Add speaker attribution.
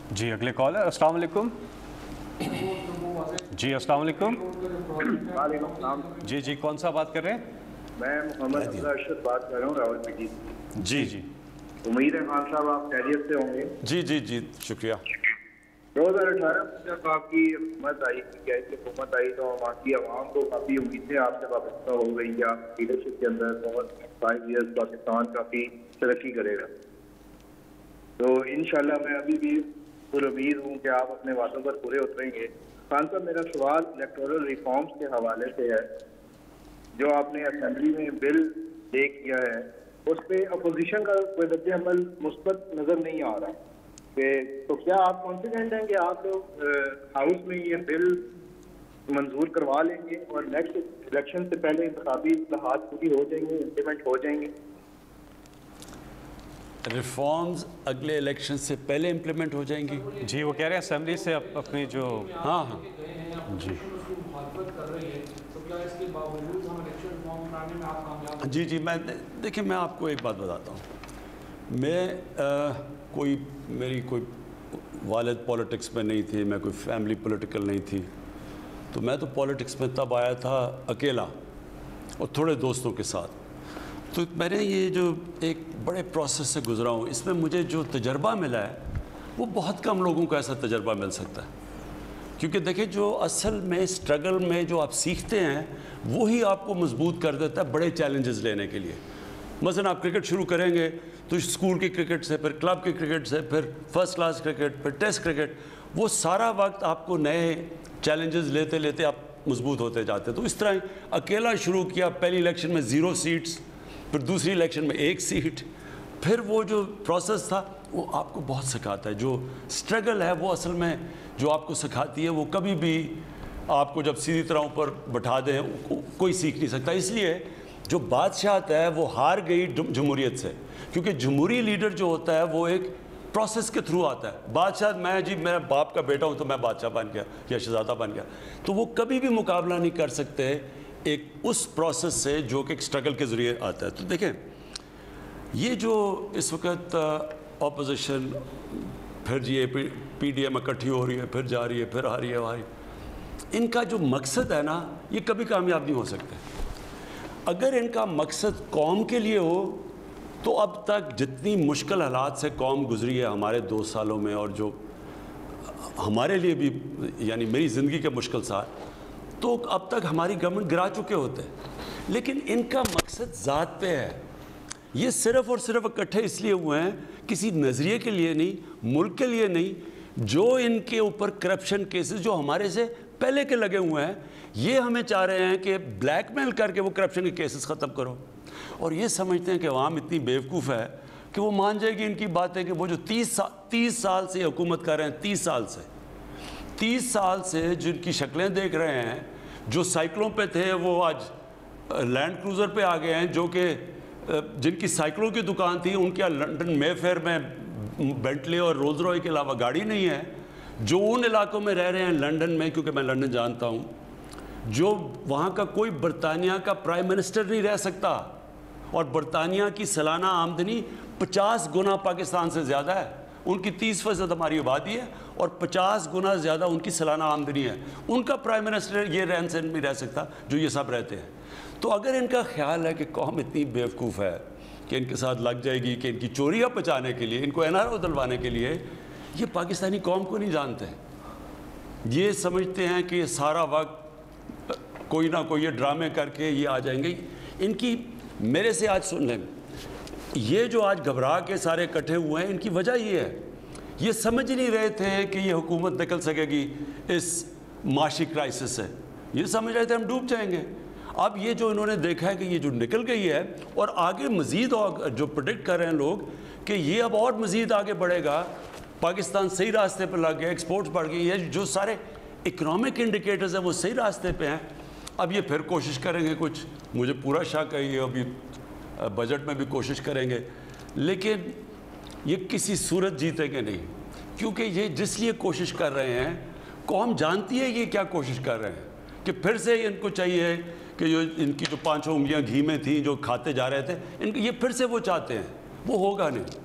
Speaker 1: जी अगले कॉलर। अस्सलाम वालेकुम। जी अस्सलाम वालेकुम। जी जी कौन सा बात कर रहे हैं?
Speaker 2: मैं मोहम्मद अरशद बात कर रहा हूँ रावलपिंडी से।
Speaker 1: जी जी
Speaker 2: उम्मीद है खान साहब आप खैरियत से होंगे।
Speaker 1: जी जी जी शुक्रिया।
Speaker 2: 2018 में जब आपकी हुकूमत आई, कैसी हुकूमत आई, तो वहाँ की आवाम को काफ़ी उम्मीदें आपसे वाबस्ता हो गई या लीडरशिप के अंदर बहुत 5 ईयर्स पाकिस्तान काफ़ी तरक्की करेगा। तो इंशाल्लाह मैं अभी भी पुरुम्मीद हूँ कि आप अपने वादों पर पूरे उतरेंगे। खान साहब मेरा सवाल इलेक्टोरल रिफॉर्म्स के हवाले से है। जो आपने असेंबली में बिल ले किया है उस पर अपोजिशन का कोई रद्द अमल मुस्बत नज़र नहीं आ रहा कि तो क्या आप कॉन्फिडेंट हैं कि आप लोग हाउस में ये बिल मंजूर करवा लेंगे और नेक्स्ट इलेक्शन से पहले इंतखाबी इस्लाहात पूरी हो जाएंगे, इम्प्लीमेंट हो जाएंगे?
Speaker 3: रिफॉर्म्स अगले इलेक्शन से पहले इम्प्लीमेंट हो जाएंगी?
Speaker 1: जी वो कह रहे हैं असेंबली से अपनी जो
Speaker 3: हाँ हाँ जी जी मैं देखिए मैं आपको एक बात बताता हूँ। मेरी कोई वालिद पॉलिटिक्स में नहीं थी, मैं कोई फैमिली पॉलिटिकल नहीं थी, तो मैं तो पॉलिटिक्स में तब आया था अकेला और थोड़े दोस्तों के साथ। तो मैंने ये जो एक बड़े प्रोसेस से गुजरा हूँ, इसमें मुझे जो तजर्बा मिला है वो बहुत कम लोगों को ऐसा तजर्बा मिल सकता है। क्योंकि देखिए जो असल में स्ट्रगल में जो आप सीखते हैं वो ही आपको मजबूत कर देता है बड़े चैलेंजेस लेने के लिए। मसलन आप क्रिकेट शुरू करेंगे तो स्कूल की क्रिकेट से, फिर क्लब की क्रिकेट से, फिर फर्स्ट क्लास क्रिकेट, फिर टेस्ट क्रिकेट, वो सारा वक्त आपको नए चैलेंजेस लेते लेते आप मजबूत होते जाते हैं। तो इस तरह अकेला शुरू किया, पहली इलेक्शन में 0 सीट्स, फिर दूसरी इलेक्शन में 1 सीट, फिर वो जो प्रोसेस था वो आपको बहुत सिखाता है। जो स्ट्रगल है वो असल में जो आपको सिखाती है वो कभी भी आपको जब सीधी तरह ऊपर बैठा दें कोई सीख नहीं सकता। इसलिए जो बादशाहत है वो हार गई जमहूरियत से, क्योंकि जमहूरी लीडर जो होता है वो एक प्रोसेस के थ्रू आता है। बादशाह मैं जी मेरा बाप का बेटा हूँ तो मैं बादशाह बन गया या शहजादा बन गया, तो वो कभी भी मुकाबला नहीं कर सकते एक उस प्रोसेस से जो कि एक स्ट्रगल के ज़रिए आता है। तो देखें ये जो इस वक्त अपोजिशन फिर ये PDM इकट्ठी हो रही है, फिर जा रही है, फिर आ रही है, इनका जो मकसद है ना ये कभी कामयाब नहीं हो सकते। अगर इनका मकसद कौम के लिए हो तो अब तक जितनी मुश्किल हालात से कौम गुजरी है हमारे 2 सालों में, और जो हमारे लिए भी यानी मेरी ज़िंदगी के मुश्किल साल, तो अब तक हमारी गवर्नमेंट गिरा चुके होते हैं। लेकिन इनका मकसद ज़ात पे है। ये सिर्फ़ और सिर्फ इकट्ठे इसलिए हुए हैं, किसी नज़रिए के लिए नहीं, मुल्क के लिए नहीं। जो इनके ऊपर करप्शन केसेस जो हमारे से पहले के लगे हुए हैं, ये हमें चाह रहे हैं कि ब्लैकमेल करके वो करप्शन के केसेस ख़त्म करो। और ये समझते हैं कि अवाम इतनी बेवकूफ़ है कि वो मान जाएगी इनकी बातें कि वो जो 30 साल से हुकूमत कर रहे हैं, 30 साल से जिनकी शक्लें देख रहे हैं, जो साइकिलों पे थे वो आज लैंड क्रूज़र पे आ गए हैं, जो कि जिनकी साइकिलों की दुकान थी उनके यहाँ लंदन मेफेयर में बेंटले और रोल्स रॉय के अलावा गाड़ी नहीं है, जो उन इलाकों में रह रहे हैं लंदन में, क्योंकि मैं लंदन जानता हूँ, जो वहाँ का कोई बरतानिया का प्राइम मिनिस्टर नहीं रह सकता, और बरतानिया की सालाना आमदनी 50 गुना पाकिस्तान से ज़्यादा है। उनकी 30% हमारी आबादी है और 50 गुना ज़्यादा उनकी सालाना आमदनी है। उनका प्राइम मिनिस्टर ये रहन सहन में रह सकता जो ये सब रहते हैं। तो अगर इनका ख्याल है कि कौम इतनी बेवकूफ़ है कि इनके साथ लग जाएगी, कि इनकी चोरियाँ बचाने के लिए, इनको NRO दिलवाने के लिए, ये पाकिस्तानी कौम को नहीं जानते। ये समझते हैं कि सारा वक्त कोई ना कोई ये ड्रामे करके ये आ जाएंगे। इनकी मेरे से आज सुन लें, ये जो आज घबरा के सारे इकट्ठे हुए हैं, इनकी वजह ये है, ये समझ नहीं रहे थे कि ये हुकूमत निकल सकेगी इस माशी क्राइसिस से। ये समझ रहे थे हम डूब जाएंगे। अब ये जो इन्होंने देखा है कि ये जो निकल गई है और आगे मज़ीद, और जो प्रेडिक्ट कर रहे हैं लोग कि ये अब और मज़ीद आगे बढ़ेगा, पाकिस्तान सही रास्ते पर लग गया, एक्सपोर्ट्स बढ़ गई है, जो सारे इकनॉमिक इंडिकेटर्स हैं वो सही रास्ते पे हैं। अब ये फिर कोशिश करेंगे कुछ, मुझे पूरा शक है ये अभी बजट में भी कोशिश करेंगे, लेकिन ये किसी सूरत जीतेंगे नहीं, क्योंकि ये जिस लिए कोशिश कर रहे हैं कौम जानती है ये क्या कोशिश कर रहे हैं कि फिर से इनको चाहिए कि जो इनकी जो 5 उंगलियां घी में थी जो खाते जा रहे थे, इनको ये फिर से वो चाहते हैं, वो होगा नहीं।